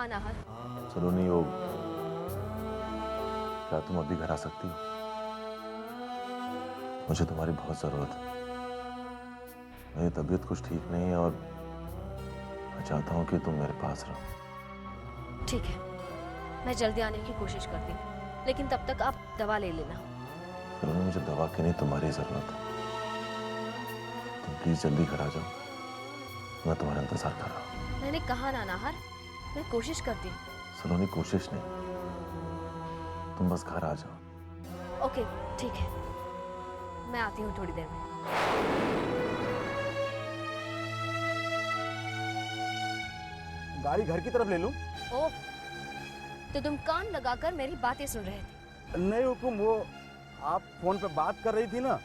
हाँ नाहर। सलोनी, वो क्या तुम अभी घर आ सकती हो? मुझे तुम्हारी बहुत जरूरत है। मेरी तबीयत कुछ ठीक नहीं है और मैं चाहता हूँ कि तुम मेरे पास रहो। ठीक है, मैं जल्दी आने की कोशिश करती हूँ, लेकिन तब तक आप दवा ले लेना। सलोनी, मुझे दवा की नहीं तुम्हारी जरूरत है। तुम प्लीज जल्दी घर आ जाओ, मैं तुम्हारा इंतजार कर रहा हूँ। मैंने कहा ना नाहर, मैं कोशिश करती हूँ। सलोनी, कोशिश नहीं, तुम बस घर आ जाओ। ओके ठीक है, मैं आती हूँ थोड़ी देर में। गाड़ी घर की तरफ ले लूं? ओह, तो तुम कान लगाकर मेरी बातें सुन रहे थे? नहीं हुकुम, वो आप फोन पे बात कर रही थी ना,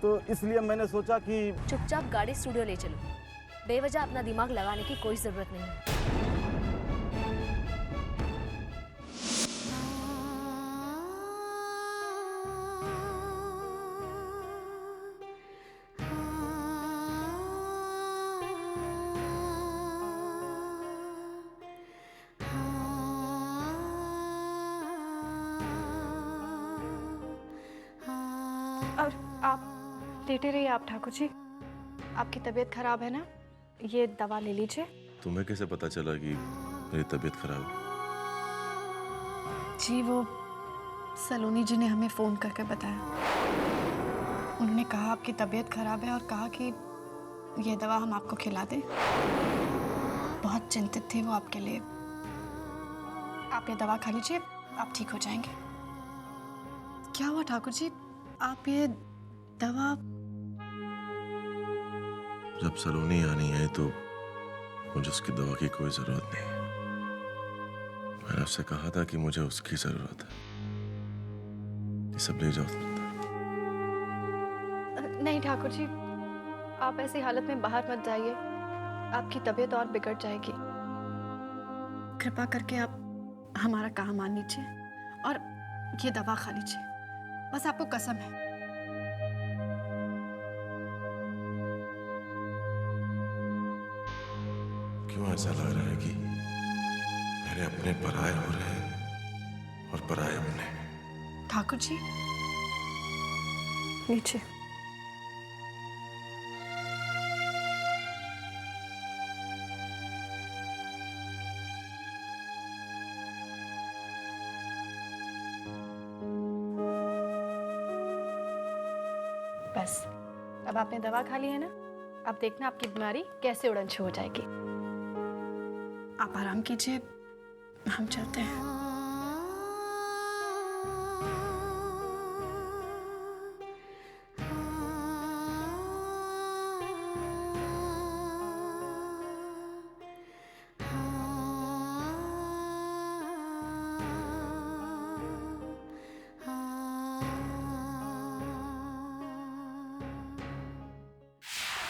तो इसलिए मैंने सोचा कि चुपचाप गाड़ी स्टूडियो ले चलो। बेवजह अपना दिमाग लगाने की कोई जरूरत नहीं है। और आप लेटे रहिए आप ठाकुर जी, आपकी तबीयत खराब है ना, ये दवा ले लीजिए। तुम्हें कैसे पता चला कि मेरी तबीयत खराब है? जी वो सलोनी जी ने हमें फ़ोन करके बताया। उन्होंने कहा आपकी तबीयत खराब है और कहा कि ये दवा हम आपको खिला दें। बहुत चिंतित थी वो आपके लिए। आप ये दवा खा लीजिए, आप ठीक हो जाएंगे। क्या हुआ ठाकुर जी, आप ये दवा? जब सलोनी आनी है तो मुझे उसकी दवा की कोई जरूरत नहीं। मैंने आपसे कहा था कि मुझे उसकी जरूरत है। ये सब ले जाओ तुम। नहीं ठाकुर जी, आप ऐसी हालत में बाहर मत जाइए, आपकी तबीयत और बिगड़ जाएगी। कृपा करके आप हमारा कहा मान लीजिए और ये दवा खा लीजिए, बस आपको कसम है। क्यों ऐसा लग रहा है कि मेरे अपने पराये हो रहे हैं और पराये अपने? ठाकुर जी नीचे। बस अब आपने दवा खा ली है ना, अब देखना आपकी बीमारी कैसे उड़न छू हो जाएगी। आप आराम कीजिए, हम चलते हैं।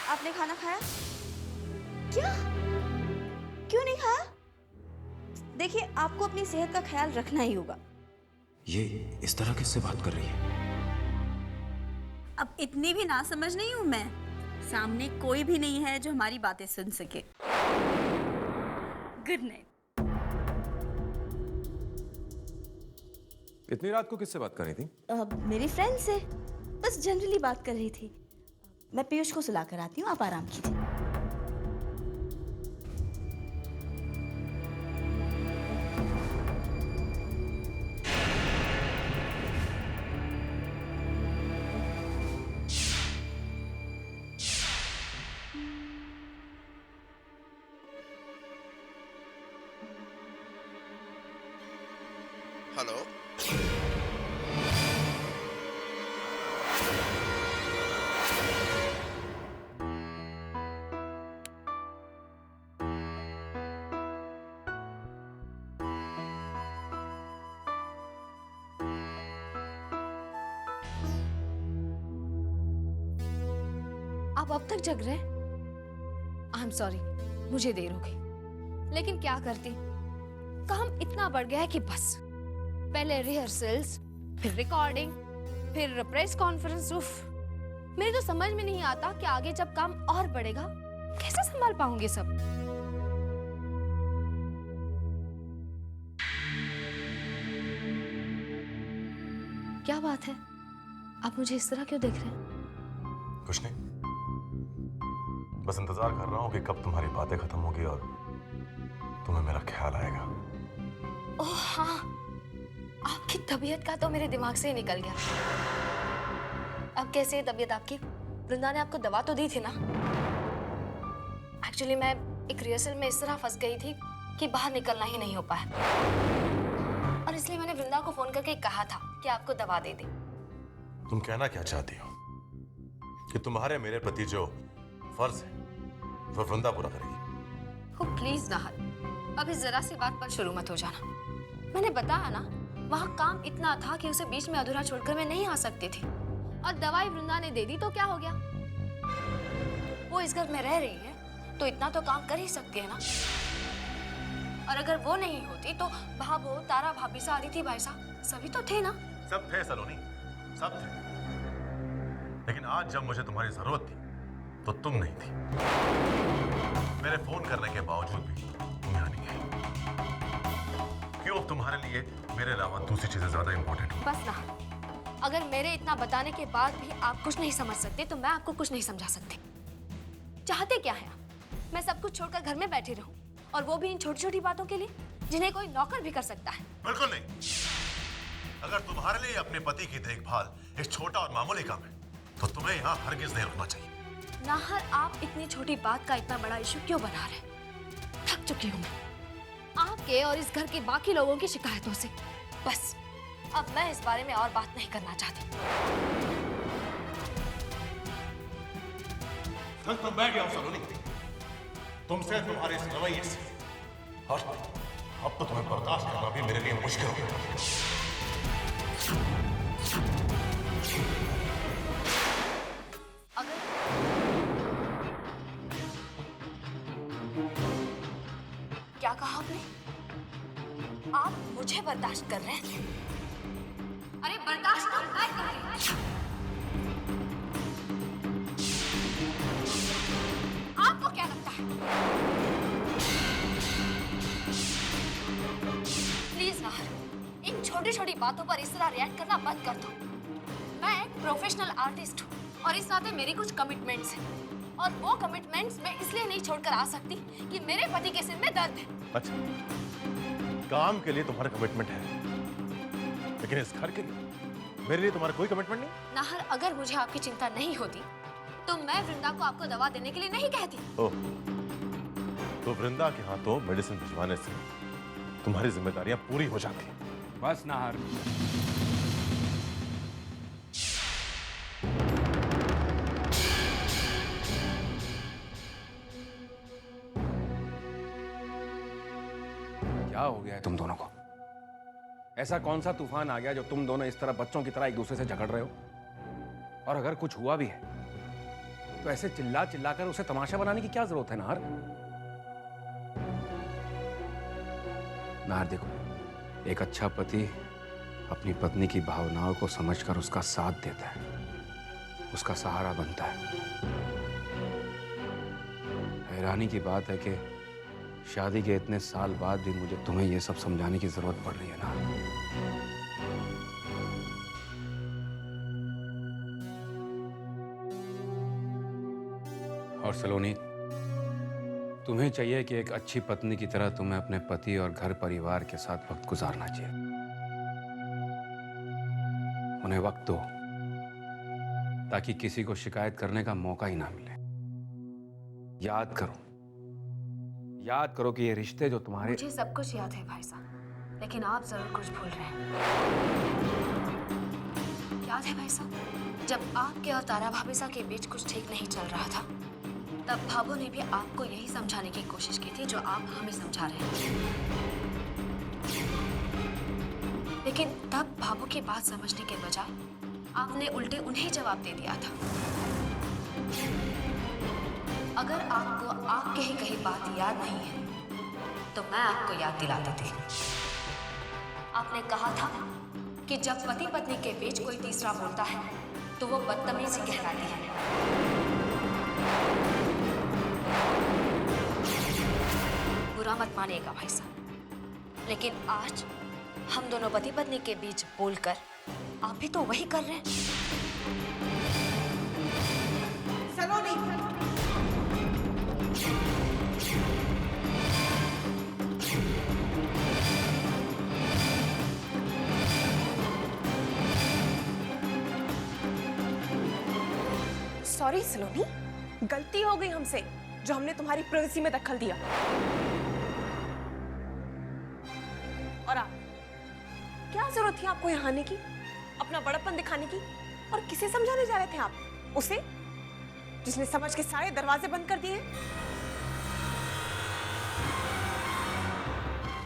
आपने खाना खाया? क्या? क्यों नहीं खाया? देखिए, आपको अपनी सेहत का ख्याल रखना ही होगा। ये इस तरह किससे बात कर रही है? अब इतनी भी ना समझ नहीं हूं मैं। सामने कोई भी नहीं है जो हमारी बातें सुन सके। Good night. इतनी रात को किससे बात कर रही थी? मेरी फ्रेंड से बस जनरली बात कर रही थी। मैं पीयूष को सुला कर आती हूँ, आप आराम कीजिए। हेलो, आप अब तक जग रहे? आई एम सॉरी, मुझे देर हो गई, लेकिन क्या करती, काम इतना बढ़ गया है कि बस पहले रिहर्सल्स, फिर रिकॉर्डिंग, फिर प्रेस कॉन्फ्रेंस। उफ, मेरे तो समझ में नहीं आता कि आगे जब काम और बढ़ेगा कैसे संभाल पाऊंगी सब। क्या बात है, आप मुझे इस तरह क्यों देख रहे हैं? कुछ नहीं, बस इंतजार कर रहा हूँ कि कब तुम्हारी बातें खत्म होगी और तुम्हें मेरा ख्याल आएगा। ओह हाँ, आपकी तबीयत का तो मेरे दिमाग से ही निकल गया। अब कैसी है तबीयत आपकी? वृंदा ने आपको दवा तो दी थी ना? एक्चुअली मैं एक रिहर्सल में इस तरह फंस गई थी कि बाहर निकलना ही नहीं हो पाया, और इसलिए मैंने वृंदा को फोन करके कहा था कि आपको दवा दे दे। तुम कहना क्या चाहती हो कि तुम्हारे मेरे प्रति जो फर्ज है वो वृंदा पूरा करेगी? ओ प्लीज नाहर, अभी जरा सी बात पर शुरू मत हो जाना। मैंने बताया ना, वहाँ काम इतना था कि उसे बीच में अधूरा छोड़कर मैं नहीं आ सकती थी, और दवाई वृंदा ने दे दी तो क्या हो गया? वो इस घर में रह रही है तो इतना तो काम कर ही सकती है ना। और अगर वो नहीं होती तो भाभो, तारा भाभी सा, आदिति भाई सा सभी तो थे ना। सब थे सलोनी, सब थे, लेकिन आज जब मुझे तुम्हारी जरूरत थी तो तुम नहीं थी। मेरे फोन करने के बावजूद भी तुम यहाँ नहीं आई। क्यों तुम्हारे लिए मेरे अलावा दूसरी चीजें ज्यादा इंपॉर्टेंट हो? बस ना, अगर मेरे इतना बताने के बाद भी आप कुछ नहीं समझ सकते तो मैं आपको कुछ नहीं समझा सकती। चाहते क्या है आप? मैं सब कुछ छोड़कर घर में बैठी रहूं, और वो भी इन छोटी छोटी बातों के लिए जिन्हें कोई नौकर भी कर सकता है? बिल्कुल नहीं। अगर तुम्हारे लिए अपने पति की देखभाल एक छोटा और मामूली काम है तो तुम्हें यहाँ हरगिज नहीं रुकना चाहिए। नाहर, आप इतनी छोटी बात का इतना बड़ा इशू क्यों बना रहे हैं? थक चुकी हूँ मैं आपके और इस घर के बाकी लोगों की शिकायतों से। बस अब मैं इस बारे में और बात नहीं करना चाहती। थक तो मैं गया हूं सलोनी, तुमसे, तुम्हारे इस रवैये से, और अब तो तुम्हें बर्दाश्त करना भी मेरे लिए मुश्किल हो गया। क्या कहा आपने? आप मुझे बर्दाश्त कर रहे हैं? अरे बर्दाश्त तो मैं कर रही हूं। आपको क्या लगता है? प्लीज नाहर, इन छोटी छोटी बातों पर इस तरह रिएक्ट करना बंद कर दो। मैं एक प्रोफेशनल आर्टिस्ट हूँ, और इस नाते मेरी कुछ कमिटमेंट्स हैं, और वो कमिटमेंट्स मैं इसलिए नहीं छोड़कर आ सकती कि मेरे पति के सिर में दर्द है। अच्छा, काम के लिए तुम्हारा कमिटमेंट है, लेकिन इस घर के लिए मेरे लिए तुम्हारा कोई कमिटमेंट नहीं? नाहर, अगर मुझे आपकी चिंता नहीं होती तो मैं वृंदा को आपको दवा देने के लिए नहीं कहती। ओह, तो वृंदा के हाथों मेडिसिन भिजवाने से तुम्हारी जिम्मेदारियां पूरी हो जाती हैं। बस नाहर, क्या हो गया है तुम दोनों को? ऐसा कौन सा तूफान आ गया जो तुम दोनों इस तरह बच्चों की तरह एक दूसरे से झगड़ रहे हो? और अगर कुछ हुआ भी है तो ऐसे चिल्ला चिल्लाकर उसे तमाशा बनाने की क्या जरूरत है नाहर? नाहर देखो, एक अच्छा पति अपनी पत्नी की भावनाओं को समझकर उसका साथ देता है, उसका सहारा बनता है। हैरानी की बात है कि शादी के इतने साल बाद भी मुझे तुम्हें यह सब समझाने की जरूरत पड़ रही है ना। और सलोनी, तुम्हें चाहिए कि एक अच्छी पत्नी की तरह तुम्हें अपने पति और घर परिवार के साथ वक्त गुजारना चाहिए। उन्हें वक्त दो ताकि किसी को शिकायत करने का मौका ही ना मिले। याद करो कि ये रिश्ते जो तुम्हारे... मुझे सब कुछ याद है भाई साहब, लेकिन आप जरूर कुछ भूल रहे हैं। याद है भाई साहब, जब आपके और तारा भाभी सा के बीच कुछ ठीक नहीं चल रहा था, तब भाभो ने भी आपको यही समझाने की कोशिश की थी जो आप हमें समझा रहे हैं। लेकिन तब भाभो की बात समझने के बजाय आपने उल्टे उन्हें जवाब दे दिया था। अगर आपको आपके ही कही बात याद नहीं है तो मैं आपको याद दिला देती। आपने कहा था कि जब पति पत्नी के बीच कोई तीसरा बोलता है तो वो बदतमीजी कहलाती है। बुरा मत मानिएगा भाई साहब, लेकिन आज हम दोनों पति पत्नी के बीच बोलकर आप भी तो वही कर रहे हैं। सॉरी सलोनी, गलती हो गई हमसे जो हमने तुम्हारी प्राइवेसी में दखल दिया। और आप, क्या जरूरत थी आपको यहाँ आने की, अपना बड़प्पन दिखाने की? और किसे समझाने जा रहे थे आप? उसे जिसने समझ के सारे दरवाजे बंद कर दिए।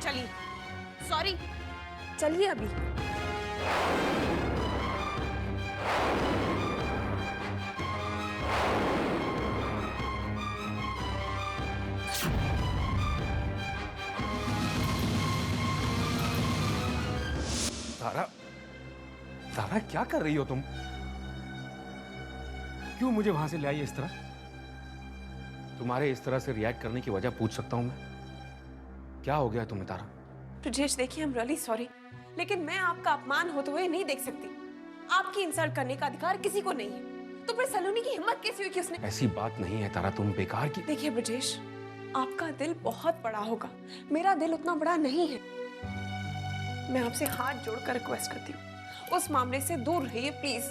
चलिए, सॉरी, चलिए अभी। तारा, तारा क्या कर रही हो तुम? क्यों मुझे वहां से ले आई इस तरह? तुम्हारे इस तरह से रिएक्ट करने की वजह पूछ सकता हूं मैं? क्या हो गया तुम्हें तारा? ब्रजेश देखिए, I'm really sorry, लेकिन मैं आपका अपमान होते हुए नहीं देख सकती। आपकी इंसल्ट करने का अधिकार किसी को नहीं है। तो फिर सलोनी की हिम्मत कैसी हुई कि उसने? ऐसी बात नहीं है तारा, तुम बेकार की। देखिए ब्रजेश, आपका दिल बहुत बड़ा होगा, मेरा दिल उतना बड़ा नहीं है। मैं आपसे हाथ जोड़कर रिक्वेस्ट करती हूँ, उस मामले से दूर रहिए प्लीज।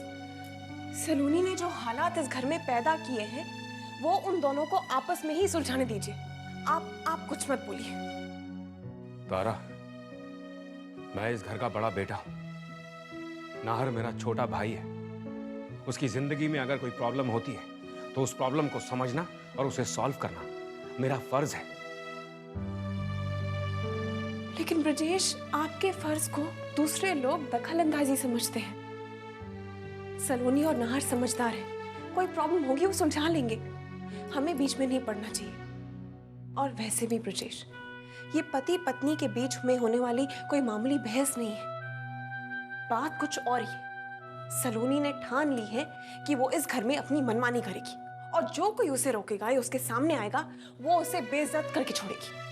सलोनी ने जो हालात इस घर में पैदा किए हैं, वो उन दोनों को आपस में ही सुलझाने दीजिए। आप कुछ मत बोलिए। तारा, मैं इस घर का बड़ा बेटा हूं। नाहर मेरा छोटा भाई है। उसकी जिंदगी में अगर कोई प्रॉब्लम होती है तो उस प्रॉब्लम को समझना और उसे सॉल्व करना मेरा फर्ज है। लेकिन ब्रजेश, आपके फर्ज को दूसरे लोग दखल अंदाजी समझते हैं। सलोनी और नाहर समझदार है, कोई प्रॉब्लम होगी वो सुलझा लेंगे। हमें बीच में नहीं पड़ना चाहिए। और वैसे भी ब्रजेश, ये पति पत्नी के बीच में होने वाली कोई मामूली बहस नहीं है। बात कुछ और ही है। सलोनी ने ठान ली है कि वो इस घर में अपनी मनमानी करेगी, और जो कोई उसे रोकेगा या उसके सामने आएगा, वो उसे बेइज्जत करके छोड़ेगी।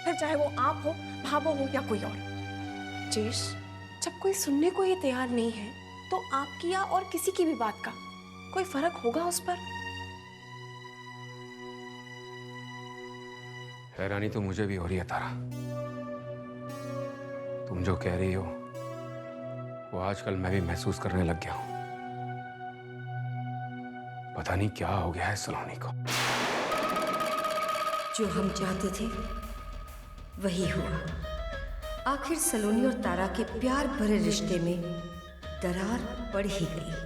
फिर चाहे वो आप हो, भाभो हो या कोई और। ब्रजेश, जब कोई सुनने को ही तैयार नहीं है, तो आपकी या और किसी की भी बात का कोई फर्क होगा उस पर? हैरानी तो मुझे भी हो रही है तारा। तुम जो कह रही हो वो आजकल मैं भी महसूस करने लग गया हूं। पता नहीं क्या हो गया है सलोनी को। जो हम चाहते थे वही हुआ। आखिर सलोनी और तारा के प्यार भरे रिश्ते में दरार पड़ ही गई।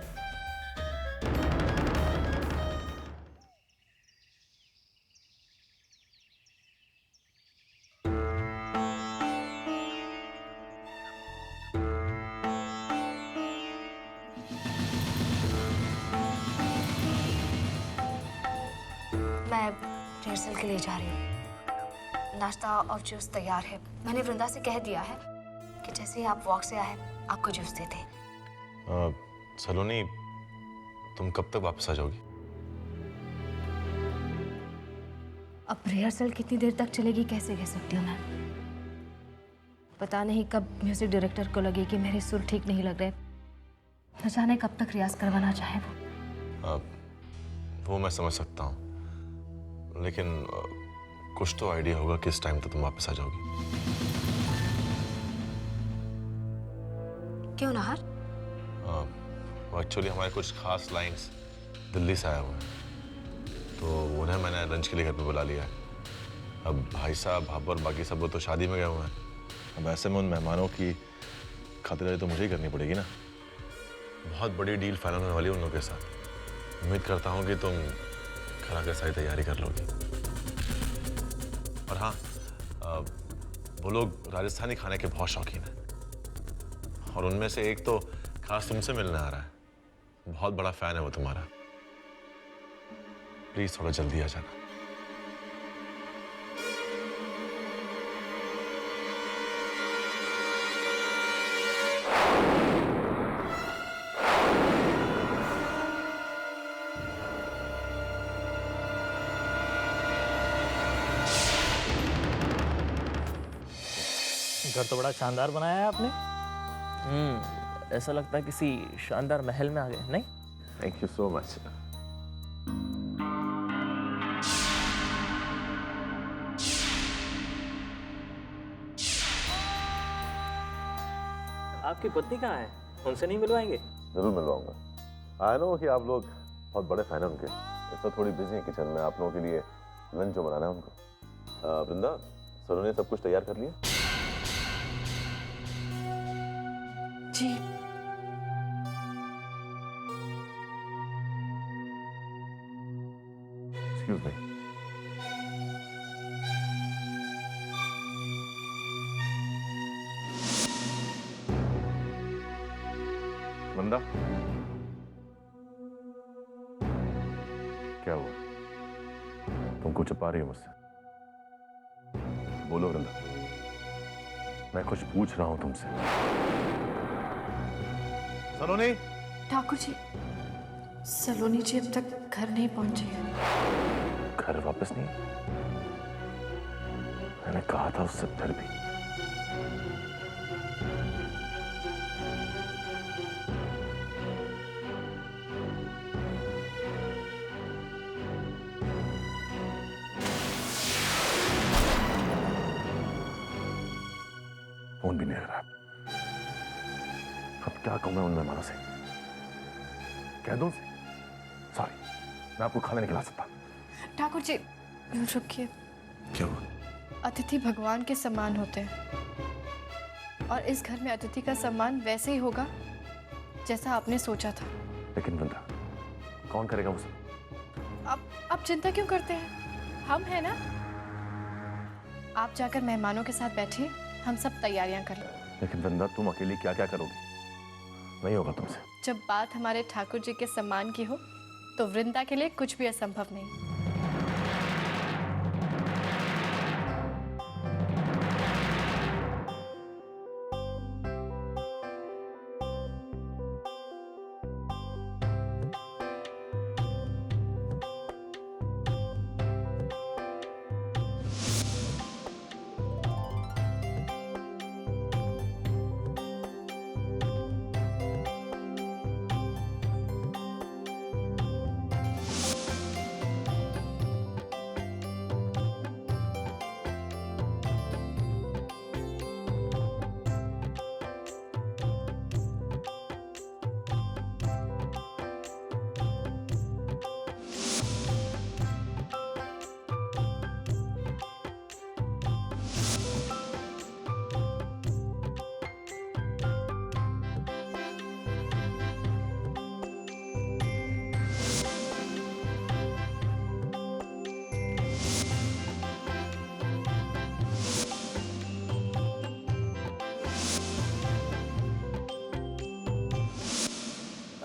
मैं रिहर्सल के लिए जा रही हूँ। नाश्ता और जूस तैयार है। मैंने वृंदा से कह दिया है कि जैसे ही आप वॉक से आए आपको जूस देते। सलोनी, तुम कब तक वापस आ जाओगी? अब रिहर्सल कितनी देर तक चलेगी कैसे कह सकती हूँ मैं। पता नहीं कब म्यूजिक डायरेक्टर को लगे कि मेरे सुर ठीक नहीं लग रहे। न जाने कब तक रियाज करवाना चाहे वो मैं समझ सकता हूँ, लेकिन कुछ तो आइडिया होगा किस टाइम तक तुम वापस आ जाओगी। क्यों नाहर? एक्चुअली हमारे कुछ खास लाइंस दिल्ली से आए हुए हैं, तो उन्हें मैंने लंच के लिए घर पे बुला लिया है। अब भाई साहब, भाभी और बाकी सब लोग तो शादी में गए हुए हैं। अब ऐसे में उन मेहमानों की खातिरदारी तो मुझे ही करनी पड़ेगी ना। बहुत बड़ी डील फाइनल होने वाली है उन लोगों के साथ। उम्मीद करता हूँ कि तुम घर आकर सारी तैयारी कर लोगी। और हाँ, वो लोग राजस्थानी खाने के बहुत शौकीन हैं, और उनमें से एक तो खास तुमसे मिलने आ रहा है। बहुत बड़ा फैन है वो तुम्हारा। प्लीज थोड़ा जल्दी आ जाना। घर तो बड़ा शानदार बनाया है आपने। ऐसा लगता है किसी शानदार महल में आ गए, नहीं? Thank you so much. आपकी पत्नी कहाँ है? उनसे नहीं मिलवाएंगे? जरूर मिलवाऊंगा। आई नो कि आप लोग बहुत बड़े फैन हैं उनके। इस वक्त थोड़ी बिजी हैं किचन में, आप लोगों के लिए लंच जो बनाना है उनको। वृंदा, सलोनी ने सब कुछ तैयार कर लिया? जी। Excuse me. वृंदा, क्या हुआ? तुम कुछ छुपा रही हो मुझसे? बोलो वृंदा, मैं कुछ पूछ रहा हूं तुमसे। सलोनी। ठाकुर जी, सलोनी जी अब तक घर नहीं पहुंची है। घर वापस नहीं? मैंने कहा था उससे, फिर भी। फोन भी नहीं आ रहा। अब क्या कहूं मैं उन मेहमानों से? कह दूं उनसे? सॉरी, मैं आपको खाना नहीं खिला सकता। ठाकुर जी, रुकिए। क्या हुआ? अतिथि भगवान के समान होते हैं और इस घर में अतिथि का सम्मान वैसे ही होगा जैसा आपने सोचा था। लेकिन वृंदा, कौन करेगा वो सब? आप चिंता क्यों करते हैं? हम हैं ना। आप जाकर मेहमानों के साथ बैठिए, हम सब तैयारियां कर लें। लेकिन वृंदा, तुम अकेली क्या क्या करोगी? नहीं होगा तुमसे। जब बात हमारे ठाकुर जी के सम्मान की हो तो वृंदा के लिए कुछ भी असंभव नहीं।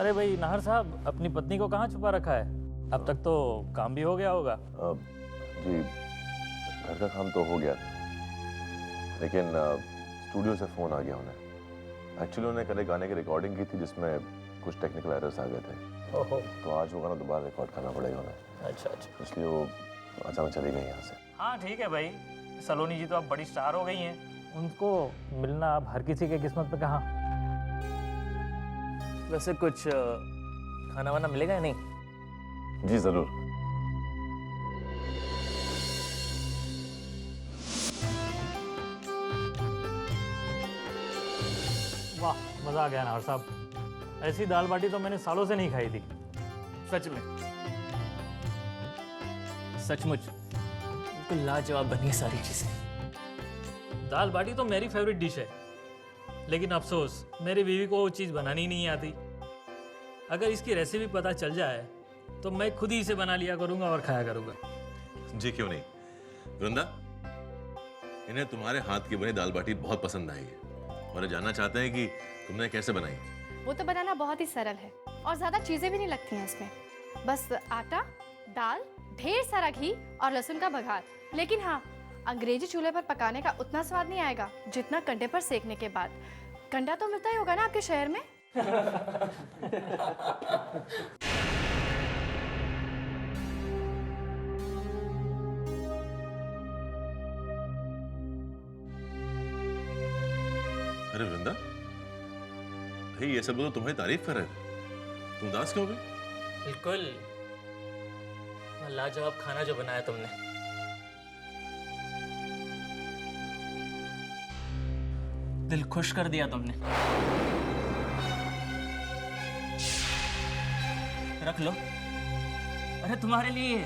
अरे भाई नाहर साहब, अपनी पत्नी को कहाँ छुपा रखा है? अब तक तो काम भी हो गया होगा। जी, घर का काम तो हो गया, लेकिन स्टूडियो से फ़ोन आ गया उन्हें। एक्चुअली उन्होंने कल एक गाने की रिकॉर्डिंग की थी जिसमें कुछ टेक्निकल एरर्स आ गए थे। ओहो। तो आज वो गाना दोबारा रिकॉर्ड करना पड़ेगा उन्हें। अच्छा अच्छा। इसलिए वो अचानक चली गई यहाँ से। हाँ ठीक है भाई, सलोनी जी तो अब बड़ी स्टार हो गई हैं, उनको मिलना अब हर किसी के किस्मत पे कहाँ। वैसे कुछ खाना वाना मिलेगा या नहीं? जी ज़रूर। वाह, मज़ा आ गया नाहर साहब। ऐसी दाल बाटी तो मैंने सालों से नहीं खाई थी, सच में। सचमुच बिल्कुल लाजवाब बनी है सारी चीज़ें। दाल बाटी तो मेरी फेवरेट डिश है, लेकिन अफसोस मेरी बीवी को वो चीज़ बनानी नहीं आती। अगर इसकी रेसिपी पता चल जाए तो मैं खुद ही इसे बना लिया करूँगा और खाया करूँगा। जी क्यों नहीं। वृंदा, इन्हें तुम्हारे हाथ की बनी दाल बाटी बहुत पसंद आई है और ये जानना चाहते हैं कि तुमने कैसे बनाई। वो तो बनाना बहुत ही सरल है और ज़्यादा चीज़ें भी नहीं लगती हैं इसमें। बस आटा, दाल, ढेर सारा घी और लहसुन का बघार। लेकिन हाँ, अंग्रेजी चूल्हे पर पकाने का उतना स्वाद नहीं आएगा जितना कंडे पर सेकने के बाद। कंडा तो मिलता ही होगा ना आपके शहर में? अरे वृंदा, भाई ये सब लोग तो तुम्हारी तारीफ कर रहे थे, तुम उदास क्यों हो गई? बिल्कुल, लाजवाब खाना जो बनाया तुमने। दिल खुश कर दिया तुमने। रख लो, अरे तुम्हारे लिए।